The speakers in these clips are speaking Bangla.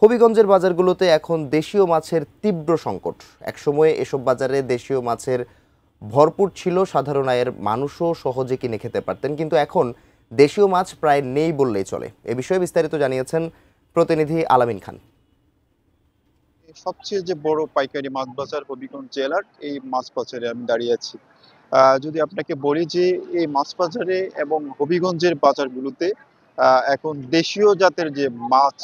হবিগঞ্জের বাজারগুলোতে এখন দেশীয় মাছের তীব্র সংকট। একসময়ে এসব বাজারে দেশীয় মাছের ভরপুর ছিল, সাধারণ আয়ের মানুষও সহজে কিনে খেতে পারতেন, কিন্তু এখন দেশীয় মাছ প্রায় নেই বললেই চলে। এ বিষয়ে বিস্তারিত জানিয়েছেন প্রতিনিধি আলামিন খান। সবচেয়ে যে বড় পাইকারি মাছ বাজার হবিগঞ্জ জেলার এই মাছ বাজারে আমি দাঁড়িয়ে আছি। যদি আপনাকে বলি যে এই মাছ বাজারে এবং হবিগঞ্জের বাজারগুলোতে এখন দেশীয় জাতের যে মাছ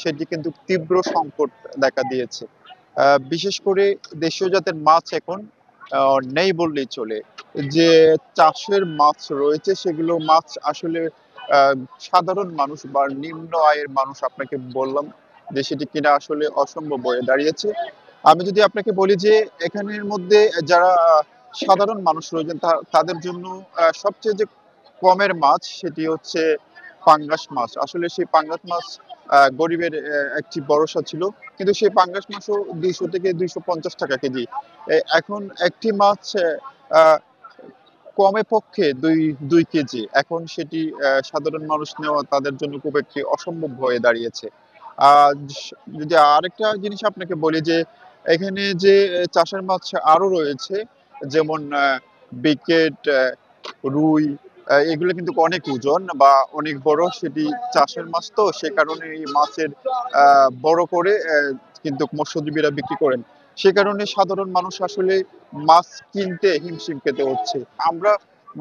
সেটি কিন্তু তীব্র সংকট দেখা দিয়েছে। বিশেষ করে দেশীয় জাতের মাছ এখন নেই বললেই চলে। যে চাষের মাছ রয়েছে সেগুলো মাছ আসলে আহ, সাধারণ মানুষ বা নিম্ন আয়ের মানুষ, আপনাকে বললাম যে সেটি কিনা আসলে অসম্ভব হয়ে দাঁড়িয়েছে। আমি যদি আপনাকে বলি যে এখানের মধ্যে যারা সাধারণ মানুষ রয়েছেন তাদের জন্য সবচেয়ে যে কমের মাছ সেটি হচ্ছে পাঙ্গাস মাছ। আসলে সেই পাঙ্গাস মাছ গরিবের একটি ভরসা ছিল, কিন্তু সেই পাঙ্গাস মাছও 200 থেকে 250 টাকা কেজি। এখন একটি মাছ আহ, কমে পক্ষে দুই দুই কেজি, এখন সেটি সাধারণ মানুষ নেওয়া তাদের জন্য খুব একটি অসম্ভব হয়ে দাঁড়িয়েছে। আর যদি আরেকটা জিনিস আপনাকে বলি যে এখানে যে চাষের মাছ আরো রয়েছে, যেমন বিকেট, রুই, এগুলো কিন্তু অনেক ওজন বা অনেক বড়, সেটি চাষের মাছ, তো সে কারণে এই মাছের বড় করে কিন্তু মৎস্যজীবীরা বিক্রি করেন। সে কারণে সাধারণ মানুষ আসলে মাছ কিনতে হিমশিম খেতে হচ্ছে। আমরা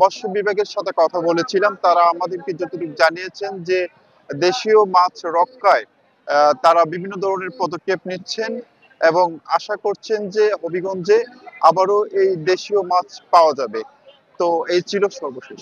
মৎস্য বিভাগের সাথে কথা বলেছিলাম, তারা আমাদেরকে যতটুকু জানিয়েছেন যে দেশীয় মাছ রক্ষায় তারা বিভিন্ন ধরনের পদক্ষেপ নিচ্ছেন এবং আশা করছেন যে হবিগঞ্জে আবারও এই দেশীয় মাছ পাওয়া যাবে। তো এই ছিল সর্বশেষ।